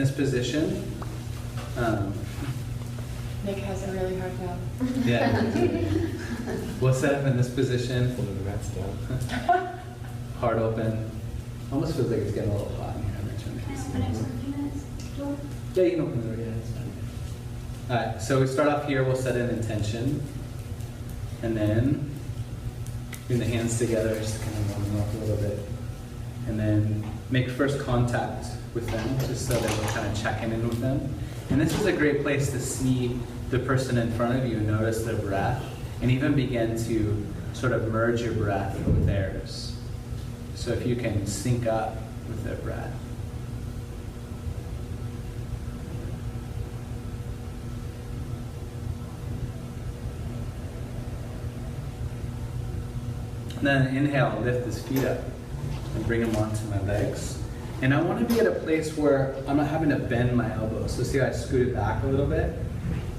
this position. Nick has a really hard job. Yeah. We'll set up in this position. Heart open. Almost feels like it's getting a little hot in here. I'm Can I open it for a few minutes? Joel? Yeah, you can open the door. Yeah, it's fine. All right, so we start off here. We'll set an intention. And then bring the hands together, just kind of warm them up a little bit. And then make first contact with them, just so that we're kind of checking in with them. And this is a great place to see the person in front of you, notice their breath, and even begin to sort of merge your breath with theirs. So if you can sync up with their breath. And then inhale, lift his feet up and bring them onto my legs. And I want to be at a place where I'm not having to bend my elbows. So see how I scoot it back a little bit?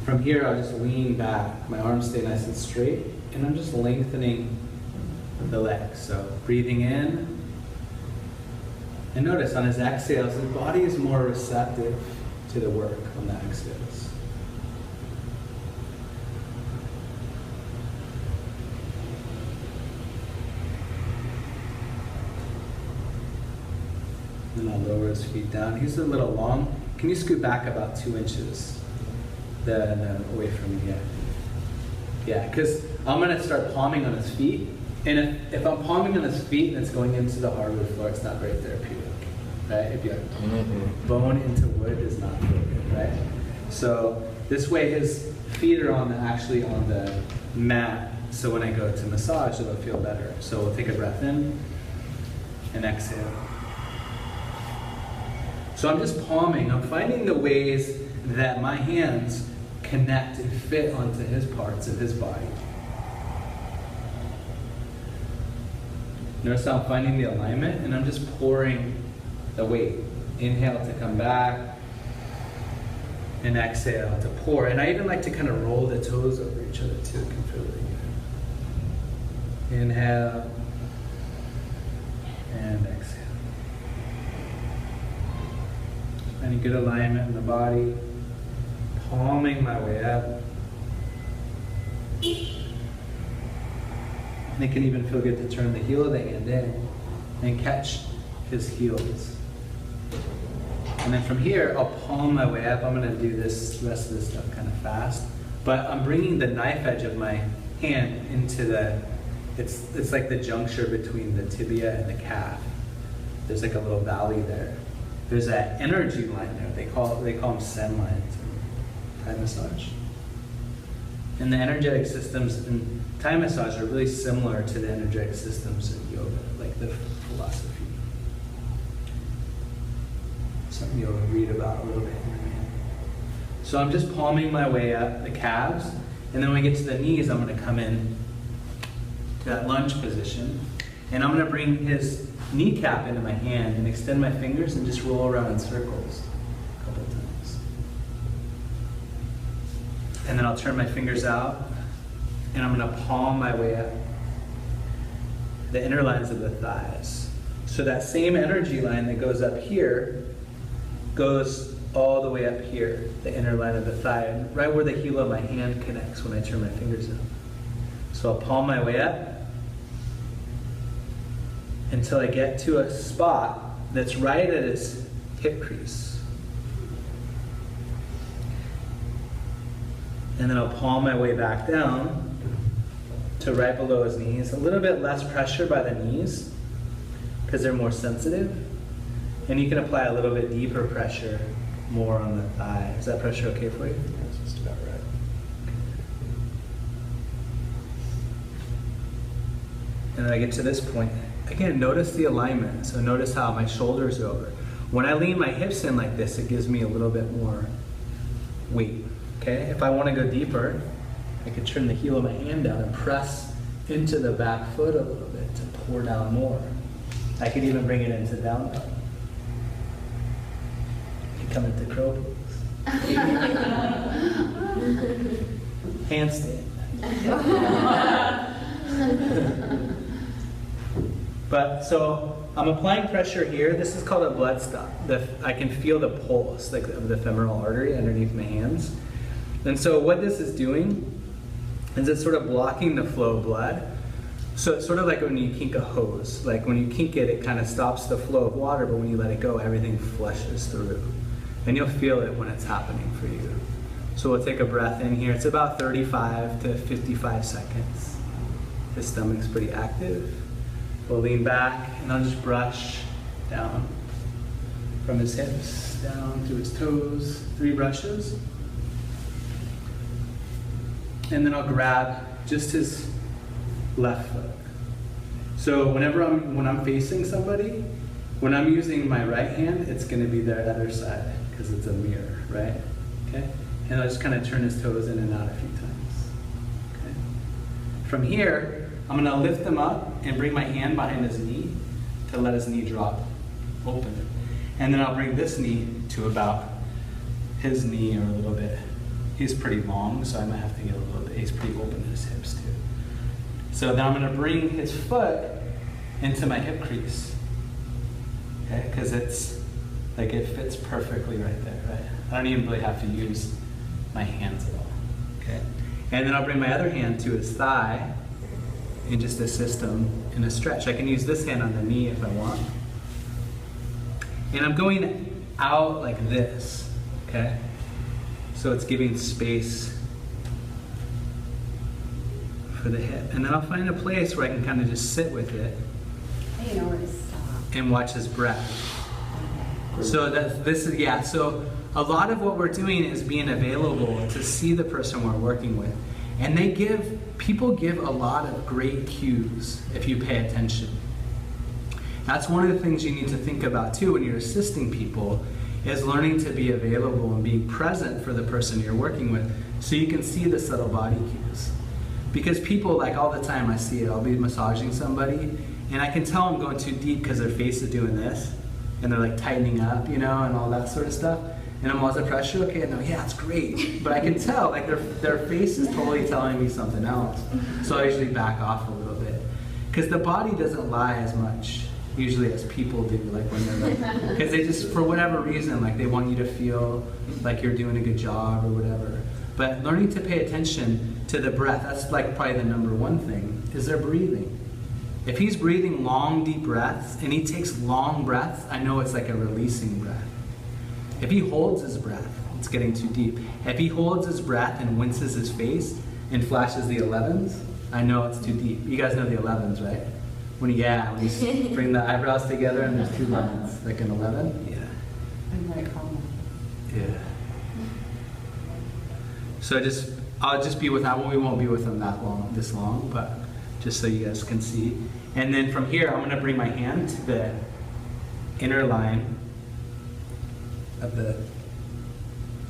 From here, I'll just lean back. My arms stay nice and straight. And I'm just lengthening the legs. So breathing in. And notice on his exhales, his body is more receptive to the work on the exhales. And I'll lower his feet down. He's a little long. Can you scoot back about 2 inches? Then away from me, yeah. Yeah, because I'm going to start palming on his feet. And if I'm palming on his feet and it's going into the hardwood floor, it's not very therapeutic, right? If you have bone into wood is not feel good, right? So this way his feet are actually on the mat. So when I go to massage, it'll feel better. So we'll take a breath in and exhale. So I'm just palming. I'm finding the ways that my hands connect and fit onto his parts of his body. Notice how I'm finding the alignment, and I'm just pouring the weight. Inhale to come back, and exhale to pour. And I even like to kind of roll the toes over each other too. It can feel really good. Inhale, and exhale. Finding good alignment in the body. Palming my way up. And it can even feel good to turn the heel of the hand in and catch his heels. And then from here, I'll palm my way up. I'm going to do this rest of this stuff kind of fast. But I'm bringing the knife edge of my hand into it's like the juncture between the tibia and the calf. There's like a little valley there. There's that energy line there. They call them Sen lines in Thai massage. And the energetic systems in Thai massage are really similar to the energetic systems in yoga, like the philosophy. Something you'll read about a little bit in a minute. So I'm just palming my way up the calves, and then when we get to the knees, I'm going to come in to that lunge position, and I'm going to bring his kneecap into my hand and extend my fingers and just roll around in circles a couple times. And then I'll turn my fingers out, and I'm going to palm my way up the inner lines of the thighs. So that same energy line that goes up here goes all the way up here, the inner line of the thigh, right where the heel of my hand connects when I turn my fingers out. So I'll palm my way up until I get to a spot that's right at his hip crease. And then I'll palm my way back down to right below his knees. A little bit less pressure by the knees because they're more sensitive. And you can apply a little bit deeper pressure more on the thigh. Is that pressure okay for you? That's just about right. And then I get to this point. Again, notice the alignment. So notice how my shoulders go over. When I lean my hips in like this, it gives me a little bit more weight. Okay? If I want to go deeper, I could turn the heel of my hand down and press into the back foot a little bit to pour down more. I could even bring it into down dog. I could come into crow pose. Handstand. But so I'm applying pressure here. This is called a blood stop. I can feel the pulse like of the femoral artery underneath my hands. And so what this is doing is it's sort of blocking the flow of blood. So it's sort of like when you kink a hose. Like when you kink it, it kind of stops the flow of water, but when you let it go, everything flushes through. And you'll feel it when it's happening for you. So we'll take a breath in here. It's about 35 to 55 seconds. The stomach's pretty active. We'll lean back and I'll just brush down from his hips, down to his toes, 3 brushes. And then I'll grab just his left foot. So when I'm facing somebody, when I'm using my right hand, it's gonna be their other side because it's a mirror, right? Okay? And I'll just kind of turn his toes in and out a few times. Okay? From here, I'm gonna lift him up and bring my hand behind his knee to let his knee drop open. And then I'll bring this knee to about his knee or a little bit. He's pretty long, so I might have to get a little bit. He's pretty open in his hips too. So then I'm gonna bring his foot into my hip crease. Okay, because it's like it fits perfectly right there, right? I don't even really have to use my hands at all. Okay? And then I'll bring my other hand to his thigh and just assist him in a stretch. I can use this hand on the knee if I want. And I'm going out like this, okay? So it's giving space for the hip. And then I'll find a place where I can kind of just sit with it. You know where to stop. And watch his breath. So so a lot of what we're doing is being available to see the person we're working with. And people give a lot of great cues if you pay attention. That's one of the things you need to think about too when you're assisting people, is learning to be available and being present for the person you're working with so you can see the subtle body cues. Because people, like all the time I see it, I'll be massaging somebody and I can tell I'm going too deep because their face is doing this and they're like tightening up, you know, and all that sort of stuff. And I'm always at pressure, okay, and yeah, it's great. But I can tell, like their face is totally telling me something else. So I usually back off a little bit. Because the body doesn't lie as much, usually, as people do, like when they're like, because they just, for whatever reason, like they want you to feel like you're doing a good job or whatever. But learning to pay attention to the breath, that's like probably the number one thing, is their breathing. If he's breathing long, deep breaths, and he takes long breaths, I know it's like a releasing breath. If he holds his breath, it's getting too deep. If he holds his breath and winces his face and flashes the 11s, I know it's too deep. You guys know the 11s, right? When you bring the eyebrows together and there's 2 lines, like an 11. Yeah. I'm very calm. Yeah. So I'll just be with that one. We won't be with them this long, but just so you guys can see. And then from here, I'm gonna bring my hand to the inner line of the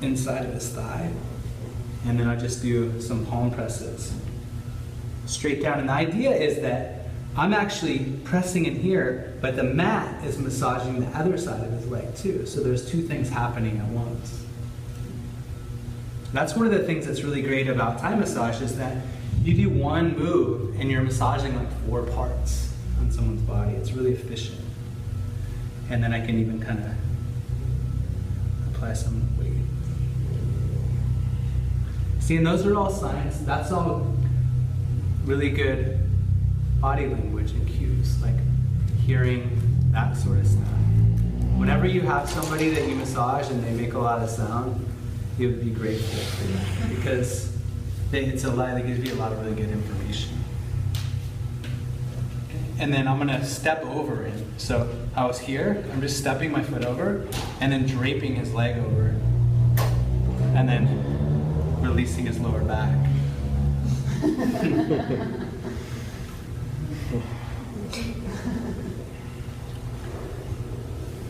inside of his thigh. And then I'll just do some palm presses straight down. And the idea is that I'm actually pressing in here, but the mat is massaging the other side of his leg too. So there's 2 things happening at once. That's one of the things that's really great about Thai massage, is that you do one move and you're massaging like 4 parts on someone's body. It's really efficient. And then I can even kind of apply some weight. See, and those are all signs. That's all really good body language and cues, like hearing that sort of stuff. Whenever you have somebody that you massage and they make a lot of sound, you would be grateful for that, because it's a lot that gives you a lot of really good information. Okay. And then I'm gonna step over him. So I was here, I'm just stepping my foot over and then draping his leg over and then releasing his lower back.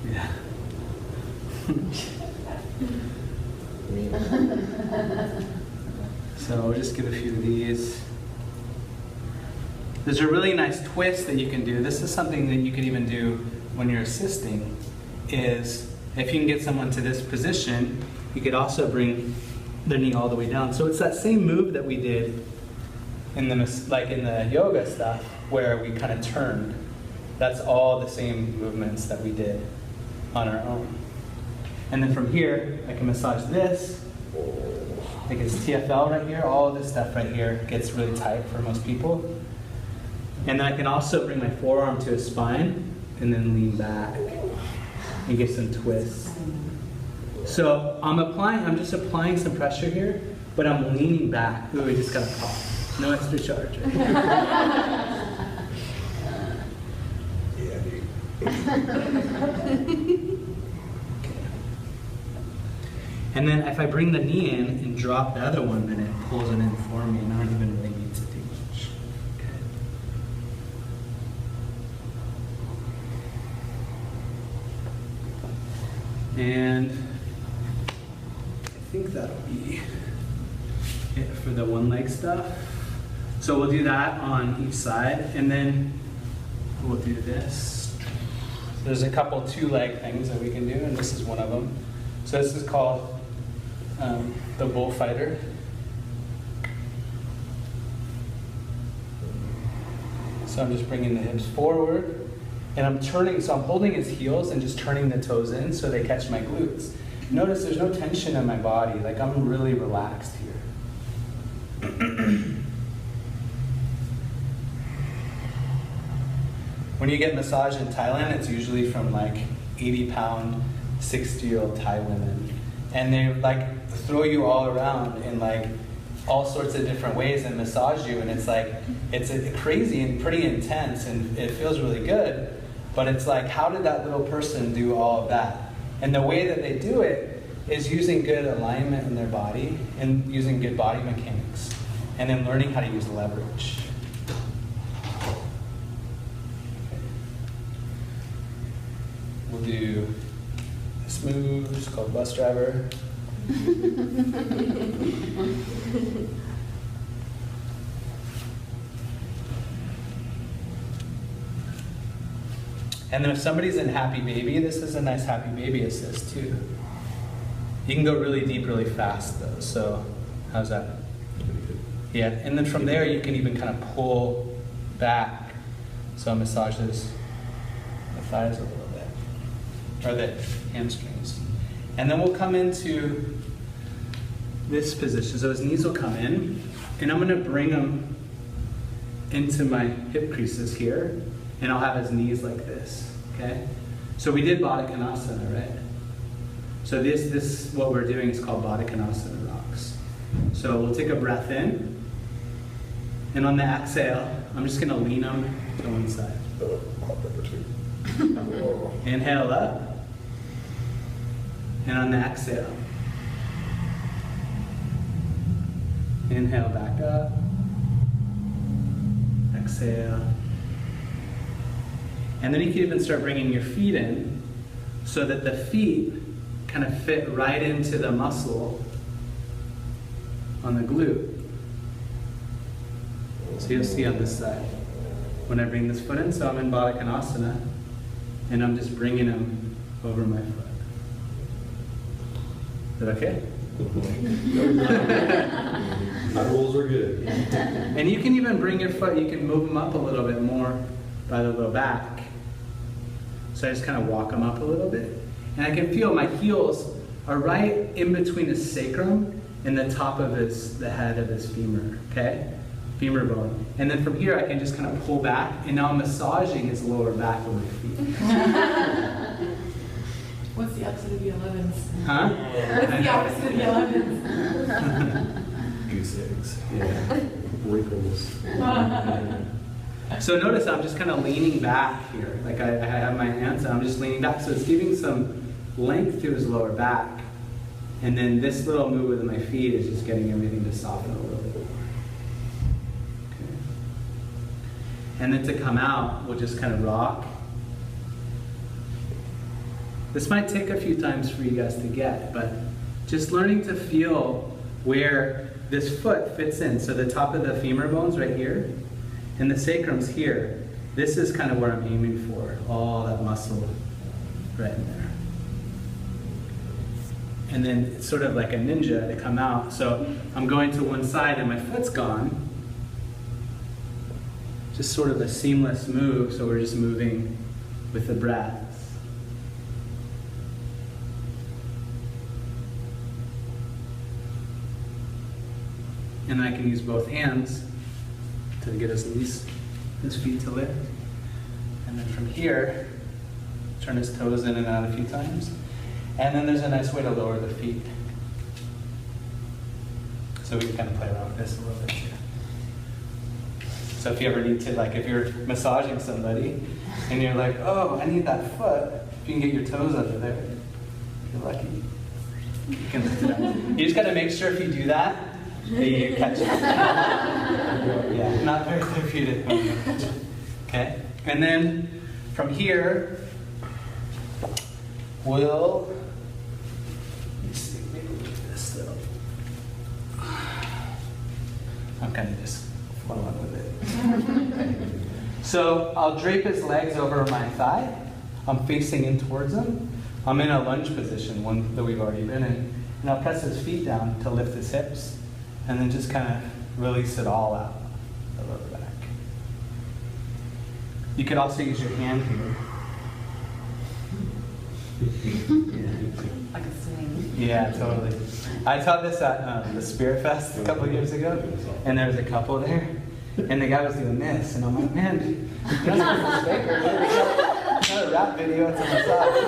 Yeah. So we'll just give a few of these. There's a really nice twist that you can do. This is something that you could even do when you're assisting, is if you can get someone to this position, you could also bring their knee all the way down. So it's that same move that we did in the yoga stuff, where we kind of turned That's all the same movements that we did on our own. And then from here, I can massage this. I think it's TFL right here. All of this stuff right here gets really tight for most people. And then I can also bring my forearm to his spine and then lean back and get some twists. So I'm just applying some pressure here, but I'm leaning back. Ooh, we just got a call. No extra charge. Yeah, dude. And then if I bring the knee in and drop the other one, then it pulls it in for me, and I don't even really need to do much. Okay. And I think that'll be it for the one leg stuff. So we'll do that on each side, and then we'll do this. There's a couple 2-leg things that we can do, and this is one of them. So this is called the bullfighter. So I'm just bringing the hips forward, and I'm turning, so I'm holding his heels and just turning the toes in so they catch my glutes. Notice there's no tension in my body, like I'm really relaxed here. When you get massage in Thailand, it's usually from like 80-pound, 60-year-old Thai women. And they like throw you all around in like all sorts of different ways and massage you. And it's like, it's crazy and pretty intense and it feels really good. But it's like, how did that little person do all of that? And the way that they do it is using good alignment in their body and using good body mechanics. And then learning how to use leverage. We'll do this move, it's called bus driver. And then if somebody's in happy baby, this is a nice happy baby assist too. You can go really deep, really fast though, so how's that? Yeah, and then from there you can even kind of pull back. So it massages the thighs a little bit, or the hamstrings. And then we'll come into this position. So his knees will come in, and I'm gonna bring him into my hip creases here, and I'll have his knees like this, okay? So we did Baddha Konasana, right? So this what we're doing is called Baddha Konasana rocks. So we'll take a breath in, and on the exhale, I'm just gonna lean him to one side. Inhale up, and on the exhale, inhale back up, exhale. And then you can even start bringing your feet in so that the feet kind of fit right into the muscle on the glute. So you'll see on this side. When I bring this foot in, so I'm in Baddha Konasana, and I'm just bringing him over my foot. Is that okay? My rules are good. And you can even bring your foot, you can move them up a little bit more by the low back. So I just kind of walk them up a little bit. And I can feel my heels are right in between his sacrum and the top of the head of his femur, okay? Femur bone. And then from here I can just kind of pull back, and now I'm massaging his lower back with my feet. What's the opposite of the 11s? Huh? What's the opposite of the 11s? Goose eggs. Yeah. Wrinkles. So notice I'm just kind of leaning back here. Like I have my hands and I'm just leaning back. So it's giving some length to his lower back. And then this little move with my feet is just getting everything to soften a little bit more. Okay. And then to come out, we'll just kind of rock. This might take a few times for you guys to get, but just learning to feel where this foot fits in. So the top of the femur bone's right here, and the sacrum's here. This is kind of where I'm aiming for, all that muscle right in there. And then it's sort of like a ninja to come out. So I'm going to one side and my foot's gone. just sort of a seamless move, so we're just moving with the breaths. And I can use both hands to get his feet to lift. And then from here, turn his toes in and out a few times. And then there's a nice way to lower the feet. So we can kind of play around with this a little bit too. So if you ever need to, like if you're massaging somebody and you're like, oh, I need that foot, if you can get your toes under there, you're lucky. You can lift it up. You just got to make sure if you do that, you catch it. Yeah, not very therapeutic. Okay, and then from here, we'll, let's see, maybe we'll do this though. I'm kind of just flowing with it. So I'll drape his legs over my thigh. I'm facing in towards him. I'm in a lunge position, one that we've already been in. And I'll press his feet down to lift his hips. And then just kind of release it all out, the lower back. You could also use your hand here. Like a swing. Yeah, totally. I taught this at the Spirit Fest a couple of years ago, and there was a couple there, and the guy was doing this, and I'm like, man, you guys are a faker, dude. It's not a rap video, it's a massage.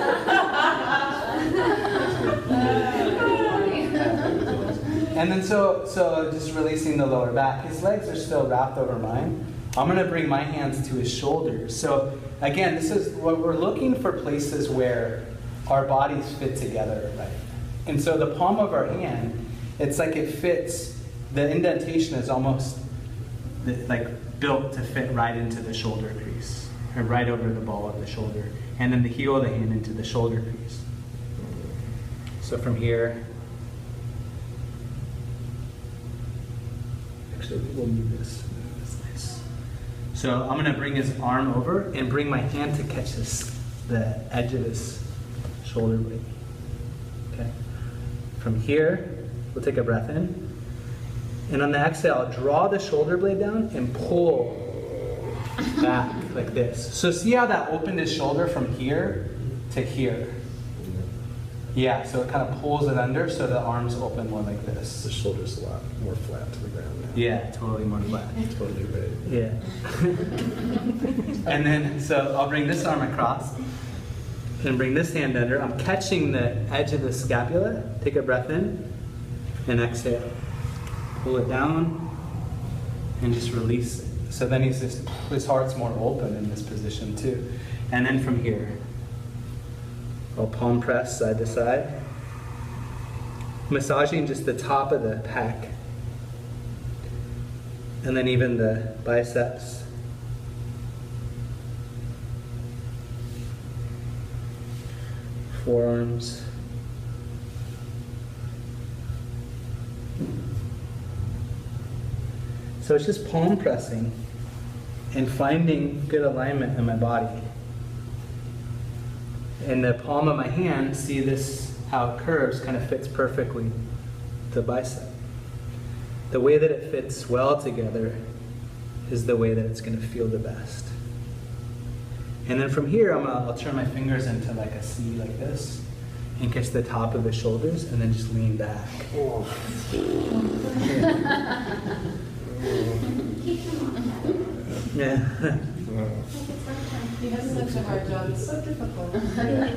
And then so just releasing the lower back. His legs are still wrapped over mine. I'm going to bring my hands to his shoulders. So again, this is what we're looking for, places where our bodies fit together, right? And so the palm of our hand, it's like it fits, the indentation is almost like built to fit right into the shoulder crease, or right over the ball of the shoulder. And then the heel of the hand into the shoulder crease. So from here, actually we'll move this. Nice. So I'm going to bring his arm over and bring my hand to catch the edge of his shoulder blade. Okay. From here, we'll take a breath in. And on the exhale, I'll draw the shoulder blade down and pull back like this. So see how that opened his shoulder from here to here? Yeah, so it kind of pulls it under so the arms open more like this. The shoulder's a lot more flat to the ground now. Yeah, totally more flat. Totally right. Yeah. And then, so I'll bring this arm across and bring this hand under. I'm catching the edge of the scapula. Take a breath in and exhale. Pull it down and just release it. So then his heart's more open in this position too. And then from here, I'll palm press side to side, massaging just the top of the pec, and then even the biceps. Forearms. So it's just palm pressing and finding good alignment in my body. In the palm of my hand, see this, how it curves, kind of fits perfectly to the bicep. The way that it fits well together is the way that it's going to feel the best. And then from here, I'll turn my fingers into like a C like this, and catch the top of his shoulders, and then just lean back. Yeah. He has such a hard job, it's so difficult. Okay.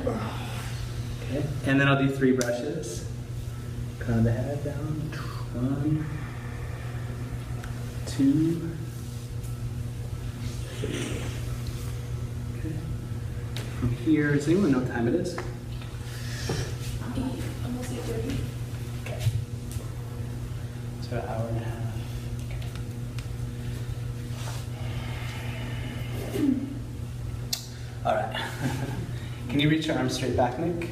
And then I'll do 3 brushes. Calm the head down. 1, 2, 3. Okay. From here, does anyone know what time it is? Almost 8:30. Okay. So an hour and a half. All right. Can you reach your arms straight back, Nick?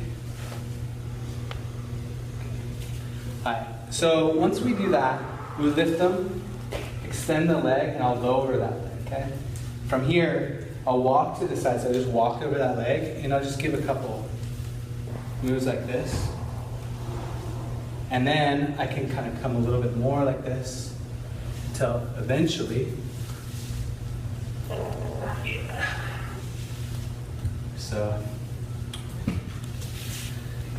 All right. So once we do that, we lift them, extend the leg, and I'll lower that leg, okay? From here, I'll walk to the side. So I just walk over that leg, and I'll just give a couple moves like this. And then I can kind of come a little bit more like this until eventually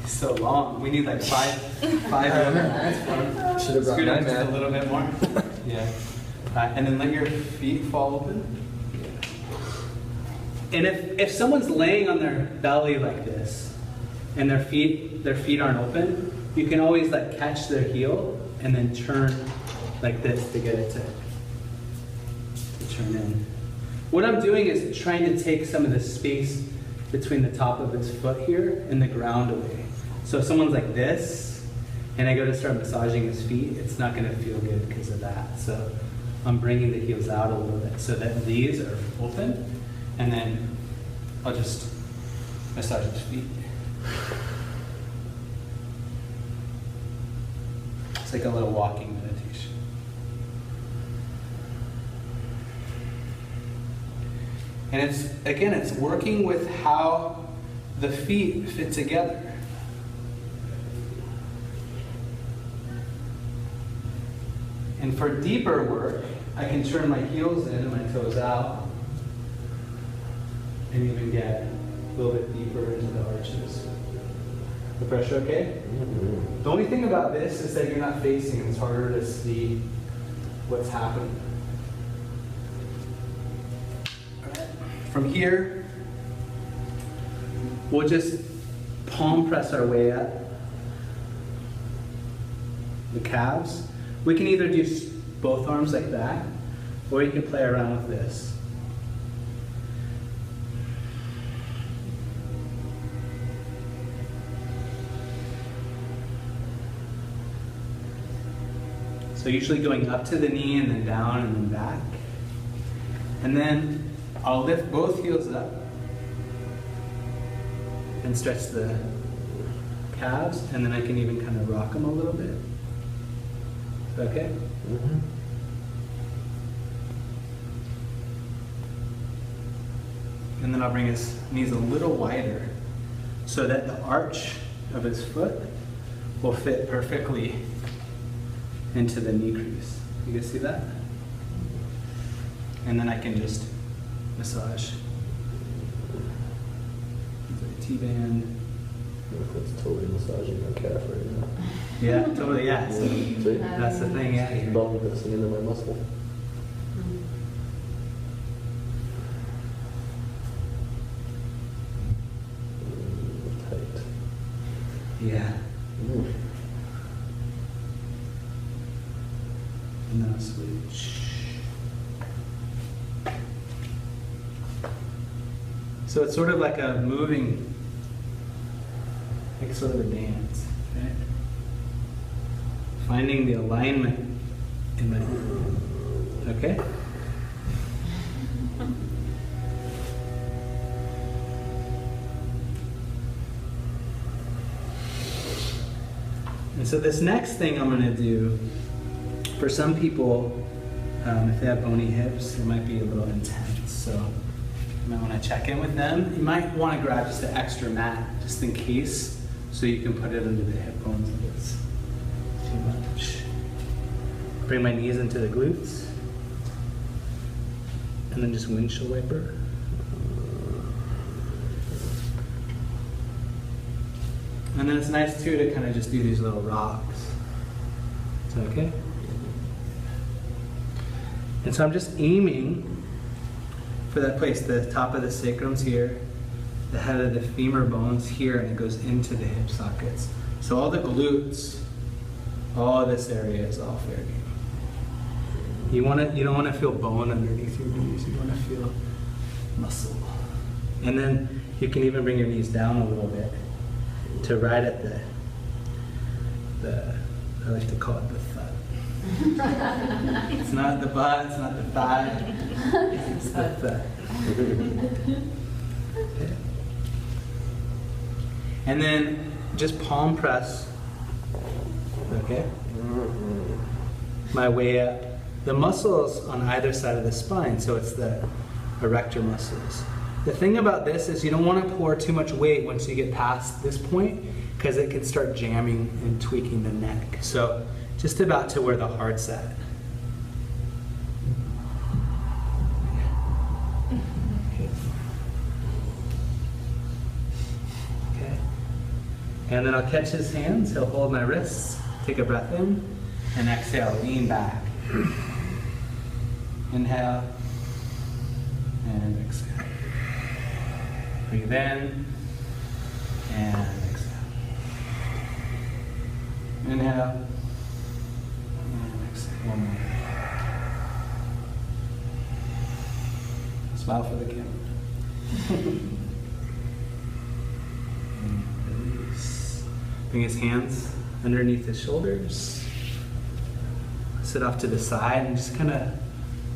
So long. We need like five minutes. Should have brought Scoot my up just a mat. little bit more. Yeah. And then let your feet fall open. And if someone's laying on their belly like this, and their feet aren't open, you can always like catch their heel and then turn like this to get it to turn in. What I'm doing is trying to take some of the space between the top of his foot here and the ground away. So if someone's like this, and I go to start massaging his feet, it's not going to feel good because of that. So I'm bringing the heels out a little bit so that these are open, and then I'll just massage his feet. It's like a little walking meditation. And it's working with how the feet fit together. And for deeper work, I can turn my heels in and my toes out and even get a little bit deeper into the arches. The pressure okay? The only thing about this is that you're not facing. It's harder to see what's happening. All right. From here, we'll just palm press our way up the calves. We can either do both arms like that, or you can play around with this. So usually going up to the knee and then down and then back. And then I'll lift both heels up and stretch the calves, and then I can even kind of rock them a little bit. Is that okay? Mm-hmm. And then I'll bring his knees a little wider so that the arch of his foot will fit perfectly into the knee crease. You guys see that? And then I can just massage. T-band. It's totally massaging my calf right now. Yeah, totally, yeah. So See? that's the thing, yeah. Bone pressing into my muscle. Tight. Yeah. Mm. And then I'll switch. So it's sort of like a moving, like sort of a dance, right? Finding the alignment in my, okay? And so this next thing I'm going to do, for some people, if they have bony hips, it might be a little intense. So you might want to check in with them. You might want to grab just an extra mat, just in case, so you can put it under the hip bones if it's too much. Bring my knees into the glutes. And then just windshield wiper. And then it's nice too to kind of just do these little rocks. Is that okay? And so I'm just aiming for that place. The top of the sacrum's here, the head of the femur bone's here, and it goes into the hip sockets. So all the glutes, all this area is all fair game. You don't want to feel bone underneath your knees. You want to feel muscle. And then you can even bring your knees down a little bit to right at the I like to call it the thud. It's not the butt, it's not the thigh, it's the thud. Okay. And then just palm press, okay, my way up. The muscles on either side of the spine, so it's the erector muscles. The thing about this is you don't want to pour too much weight once you get past this point, because it can start jamming and tweaking the neck. So just about to where the heart's at. And then I'll catch his hands, he'll hold my wrists, take a breath in, and exhale, lean back. Inhale, and exhale. Breathe in, and exhale. Inhale, and exhale. One more. Smile for the camera. And release. Bring his hands underneath his shoulders. Sit off to the side and just kind of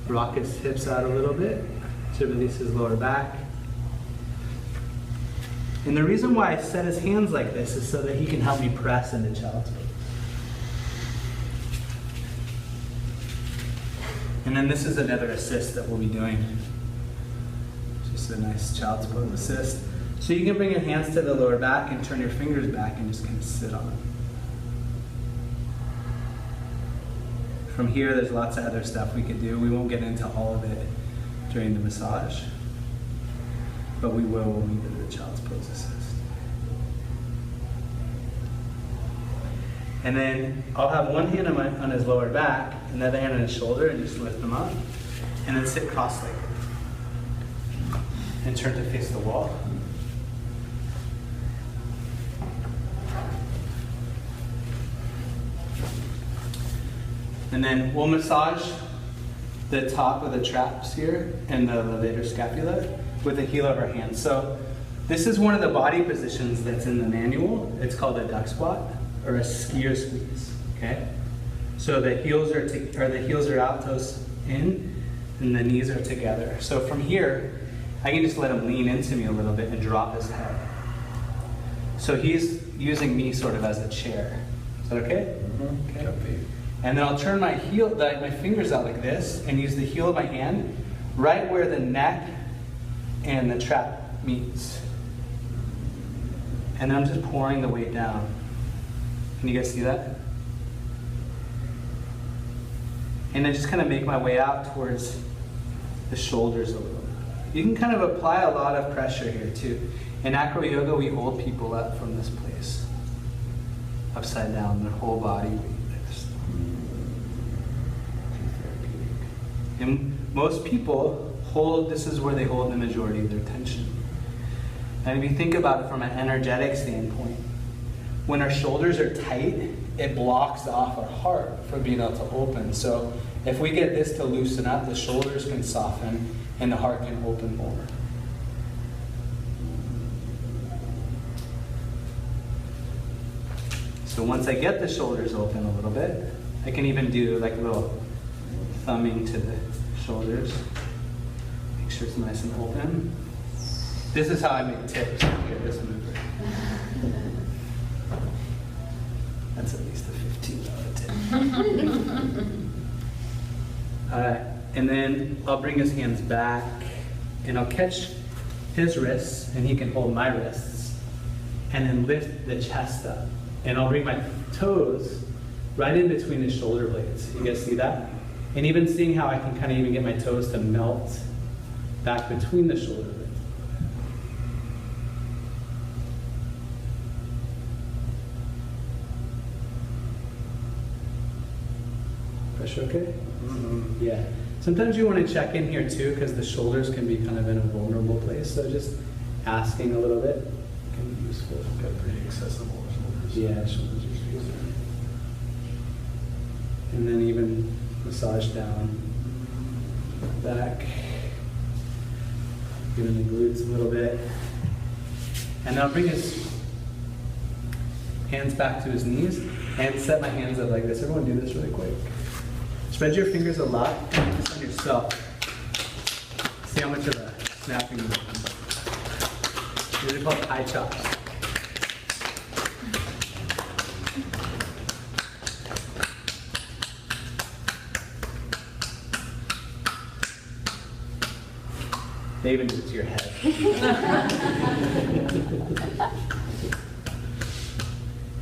rock his hips out a little bit to release his lower back. And the reason why I set his hands like this is so that he can help me press into child's pose. And then this is another assist that we'll be doing. Just a nice child's pose assist. So you can bring your hands to the lower back and turn your fingers back and just kind of sit on them. From here, there's lots of other stuff we could do. We won't get into all of it during the massage, but we will when we do the child's pose assist. And then I'll have one hand on his lower back, another hand on his shoulder, and just lift him up. And then sit cross-legged. And turn to face the wall. And then we'll massage the top of the traps here and the levator scapula with the heel of our hand. So this is one of the body positions that's in the manual. It's called a duck squat or a skier squeeze. Okay. So the heels are out, toes in, and the knees are together. So from here, I can just let him lean into me a little bit and drop his head. So he's using me sort of as a chair. Is that okay? Mm-hmm. Okay. And then I'll turn my fingers out like this and use the heel of my hand right where the neck and the trap meets. And then I'm just pouring the weight down. Can you guys see that? And I just kind of make my way out towards the shoulders a little bit. You can kind of apply a lot of pressure here too. In acro yoga, we hold people up from this place. Upside down, their whole body weight. And most people hold, this is where they hold the majority of their tension. And if you think about it from an energetic standpoint, when our shoulders are tight, it blocks off our heart from being able to open. So if we get this to loosen up, the shoulders can soften and the heart can open more. So once I get the shoulders open a little bit, I can even do like a little thumbing to the shoulders. Make sure it's nice and open. This is how I make tips to get this movement. That's at least a $15 tip. And then I'll bring his hands back and I'll catch his wrists and he can hold my wrists and then lift the chest up. And I'll bring my toes right in between his shoulder blades. You guys see that? And even seeing how I can kind of even get my toes to melt back between the shoulder blades. Pressure okay? Mm-hmm. Yeah. Sometimes you want to check in here too because the shoulders can be kind of in a vulnerable place. So just asking a little bit can be useful. Got pretty accessible shoulders. Yeah, shoulders are straight. And then even massage down, back, even the glutes a little bit. And I'll bring his hands back to his knees and set my hands up like this. Everyone do this really quick. Spread your fingers a lot and just on yourself. See how much of a snapping motion. These are called high chops. They even do it to your head.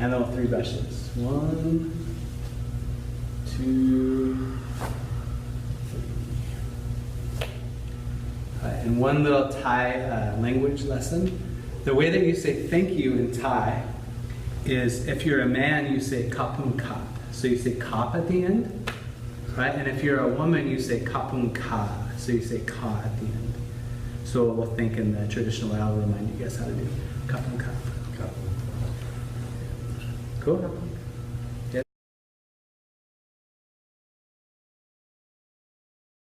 And then 3 brushes. 1, 2, 3. And one little Thai language lesson. The way that you say thank you in Thai is if you're a man, you say kapun kap. So you say kap at the end, right? And if you're a woman, you say kapun ka. So you say ka at the end. So we'll think in the traditional way. I'll remind you guys how to do kapun kap. Cool.